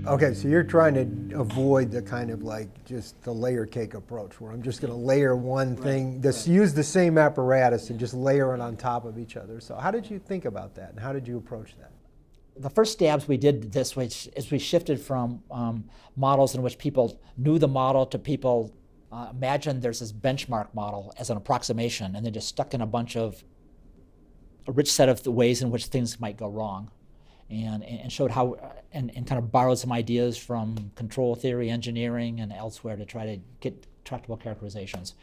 Okay, so you're trying to avoid the kind of like just the layer cake approach where I'm just going to layer one thing, use the same apparatus and just layer it on top of each other. So how did you think about that and how did you approach that? The first stabs we did this, which is we shifted from models in which people knew the model to people imagine there's this benchmark model as an approximation and then just stuck in a rich set of the ways in which things might go wrong. And showed how, and kind of borrowed some ideas from control theory, engineering, and elsewhere to try to get tractable characterizations.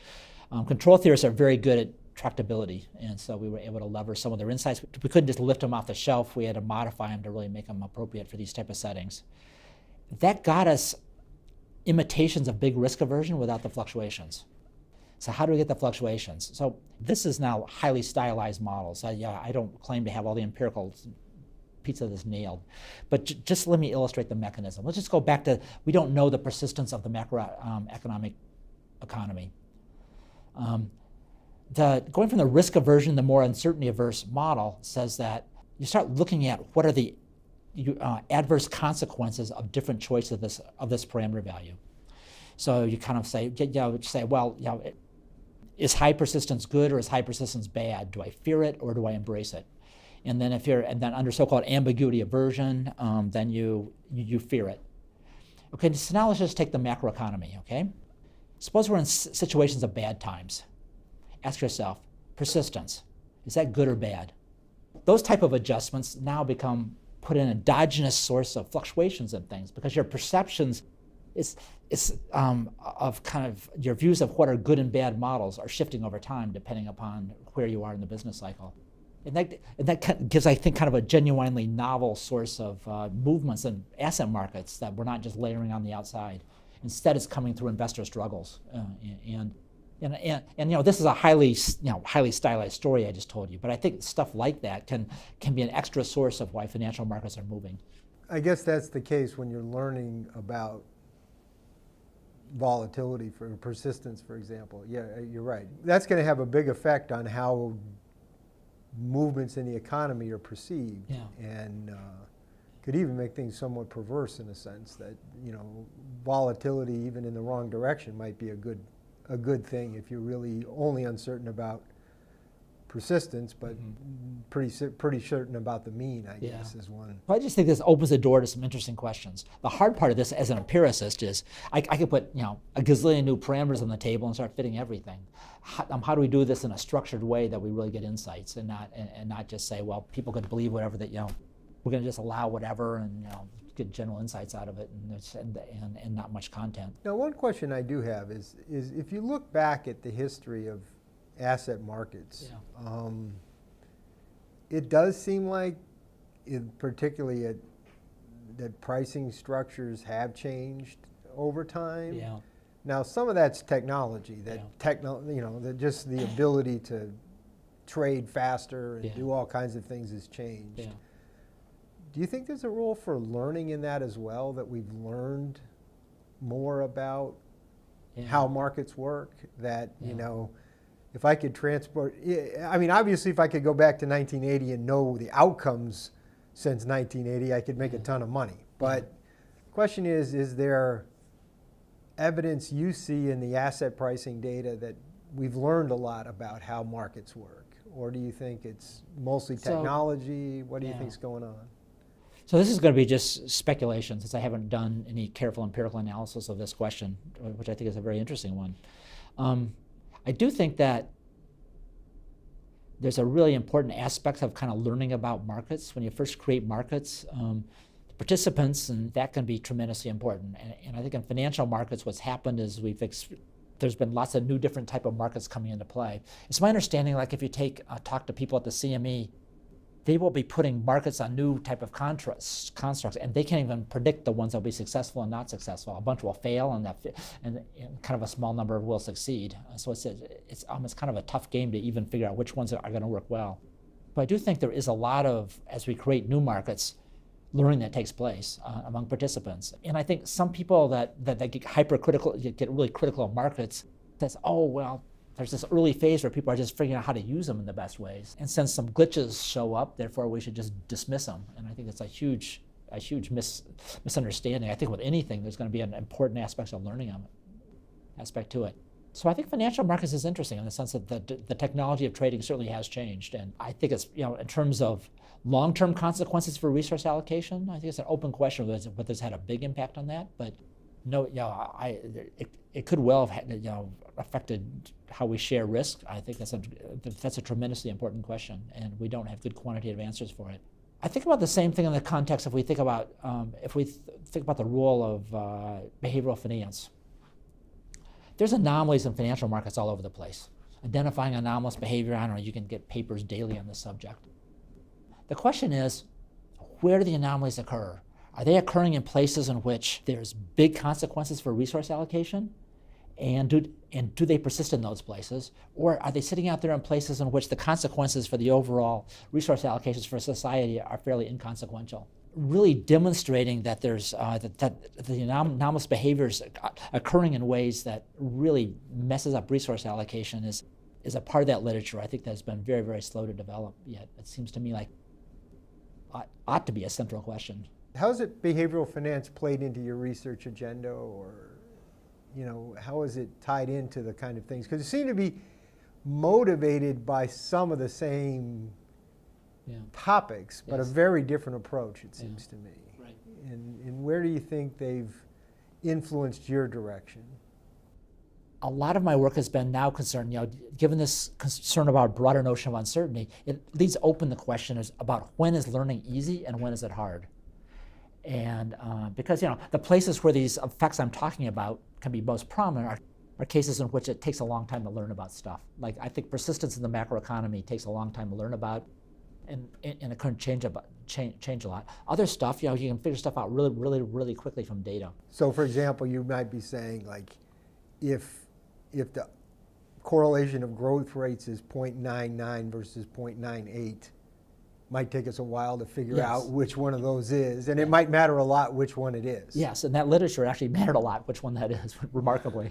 Control theorists are very good at tractability, and so we were able to leverage some of their insights. We couldn't just lift them off the shelf. We had to modify them to really make them appropriate for these type of settings. That got us imitations of big risk aversion without the fluctuations. So how do we get the fluctuations? So this is now highly stylized models. I don't claim to have all the empirical pizza that's nailed. But just let me illustrate the mechanism. Let's just go back to, we don't know the persistence of the macroeconomic economy. Going from the risk aversion, the more uncertainty averse model says that you start looking at what are the adverse consequences of different choices of this parameter value. So you kind of say, is high persistence good or is high persistence bad? Do I fear it or do I embrace it? And then under so-called ambiguity aversion, then you fear it. Okay, so now let's just take the macroeconomy, okay? Suppose we're in situations of bad times. Ask yourself, persistence, is that good or bad? Those type of adjustments now put in an endogenous source of fluctuations in things because your perceptions of kind of your views of what are good and bad models are shifting over time depending upon where you are in the business cycle. And that gives, I think, kind of a genuinely novel source of movements in asset markets that we're not just layering on the outside. Instead, it's coming through investor struggles. And this is a highly stylized story I just told you. But I think stuff like that can be an extra source of why financial markets are moving. I guess that's the case when you're learning about volatility for persistence, for example. Yeah, you're right. That's going to have a big effect on how movements in the economy are perceived, and could even make things somewhat perverse in a sense that volatility, even in the wrong direction, might be a good thing if you're really only uncertain about persistence, but pretty certain about the mean, I guess, is one. Well, I just think this opens the door to some interesting questions. The hard part of this as an empiricist is I could put a gazillion new parameters on the table and start fitting everything. How do we do this in a structured way that we really get insights and not just say, well, people could believe whatever that we're going to just allow whatever and get general insights out of it and not much content. Now, one question I do have is if you look back at the history of asset markets, it does seem like, particularly that pricing structures have changed over time. Yeah. Now, some of that's technology. Just the ability to trade faster and do all kinds of things has changed. Yeah. Do you think there's a role for learning in that as well? That we've learned more about how markets work? That if I could obviously if I could go back to 1980 and know the outcomes since 1980, I could make a ton of money. But the question is there evidence you see in the asset pricing data that we've learned a lot about how markets work? Or do you think it's mostly technology? What do you think's going on? So this is going to be just speculation since I haven't done any careful empirical analysis of this question, which I think is a very interesting one. I do think that there's a really important aspect of kind of learning about markets. When you first create markets, participants, and that can be tremendously important. And I think in financial markets, what's happened is there's been lots of new different type of markets coming into play. It's my understanding, like if you talk to people at the CME, they will be putting markets on new type of constructs, and they can't even predict the ones that will be successful and not successful. A bunch will fail, and kind of a small number will succeed. So it's kind of a tough game to even figure out which ones are going to work well. But I do think there is a lot of, as we create new markets, learning that takes place among participants. And I think some people that get hypercritical, get really critical of markets, says, oh, well, there's this early phase where people are just figuring out how to use them in the best ways. And since some glitches show up, therefore we should just dismiss them. And I think it's a huge a huge misunderstanding. I think with anything, there's going to be an important aspect of learning aspect to it. So I think financial markets is interesting in the sense that the technology of trading certainly has changed. And I think it's, in terms of long-term consequences for resource allocation, I think it's an open question whether it's had a big impact on that. But no, it could well have affected how we share risk. I think that's a tremendously important question, and we don't have good quantitative answers for it. I think about the same thing in the context if we think about the role of behavioral finance. There's anomalies in financial markets all over the place. Identifying anomalous behavior, I don't know, you can get papers daily on this subject. The question is, where do the anomalies occur? Are they occurring in places in which there's big consequences for resource allocation? And do they persist in those places? Or are they sitting out there in places in which the consequences for the overall resource allocations for society are fairly inconsequential? Really demonstrating that there's that the anomalous behaviors occurring in ways that really messes up resource allocation is a part of that literature. I think that's been very, very slow to develop yet. It seems to me like ought to be a central question. How is it behavioral finance played into your research agenda, or how is it tied into the kind of things? Because it seemed to be motivated by some of the same topics, but Yes. a very different approach, it seems to me. Right. And where do you think they've influenced your direction? A lot of my work has been now concerned, given this concern about a broader notion of uncertainty, it leaves open the question about when is learning easy and when is it hard? And because the places where these effects I'm talking about can be most prominent are cases in which it takes a long time to learn about stuff. Like I think persistence in the macroeconomy takes a long time to learn about, and it couldn't change a lot. Other stuff, you can figure stuff out really, really, really quickly from data. So, for example, you might be saying, like, if the correlation of growth rates is 0.99 versus 0.98, might take us a while to figure out which one of those is, and it might matter a lot which one it is. Yes, and that literature actually mattered a lot which one that is, remarkably.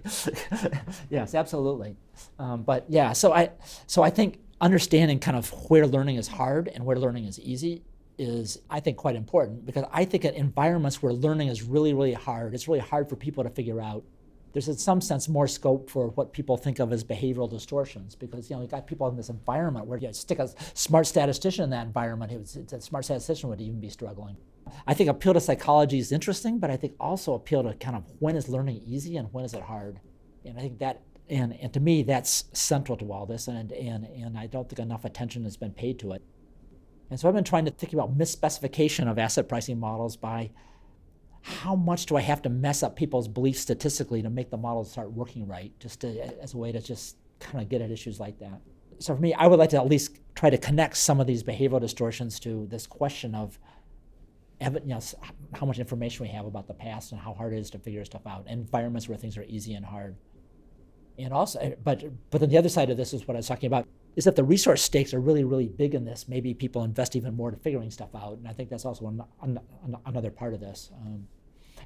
Yes, absolutely. So I think understanding kind of where learning is hard and where learning is easy is, I think, quite important, because I think in environments where learning is really, really hard, it's really hard for people to figure out. There's in some sense more scope for what people think of as behavioral distortions, because you've got people in this environment where you stick a smart statistician in that environment, a smart statistician would even be struggling. I think appeal to psychology is interesting, but I think also appeal to kind of when is learning easy and when is it hard. And I think that, and to me, that's central to all this, and I don't think enough attention has been paid to it. And so I've been trying to think about misspecification of asset pricing models by how much do I have to mess up people's beliefs statistically to make the models start working right, as a way to just kind of get at issues like that. So for me, I would like to at least try to connect some of these behavioral distortions to this question of how much information we have about the past and how hard it is to figure stuff out, and environments where things are easy and hard. And also, but then the other side of this is what I was talking about, is that the resource stakes are really, really big in this. Maybe people invest even more to figuring stuff out, and I think that's also another part of this.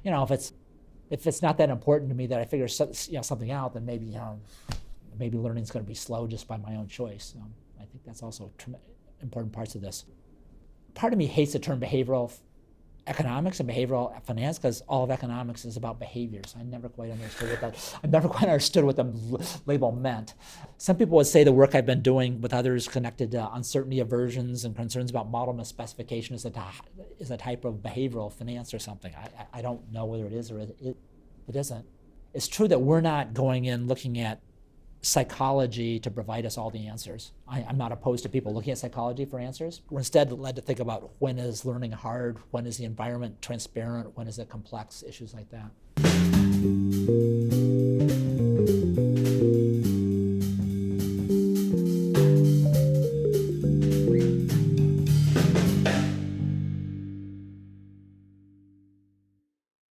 If it's not that important to me that I figure something out, then maybe learning is going to be slow just by my own choice. I think that's also important parts of this. Part of me hates the term behavioral economics and behavioral finance, because all of economics is about behaviors. I never quite understood what the label meant. Some people would say the work I've been doing with others connected to uncertainty aversions and concerns about model misspecification is a type of behavioral finance or something. I don't know whether it is or it isn't. It's true that we're not going in looking at psychology to provide us all the answers. I'm not opposed to people looking at psychology for answers. We're instead led to think about when is learning hard, when is the environment transparent, when is it complex, issues like that.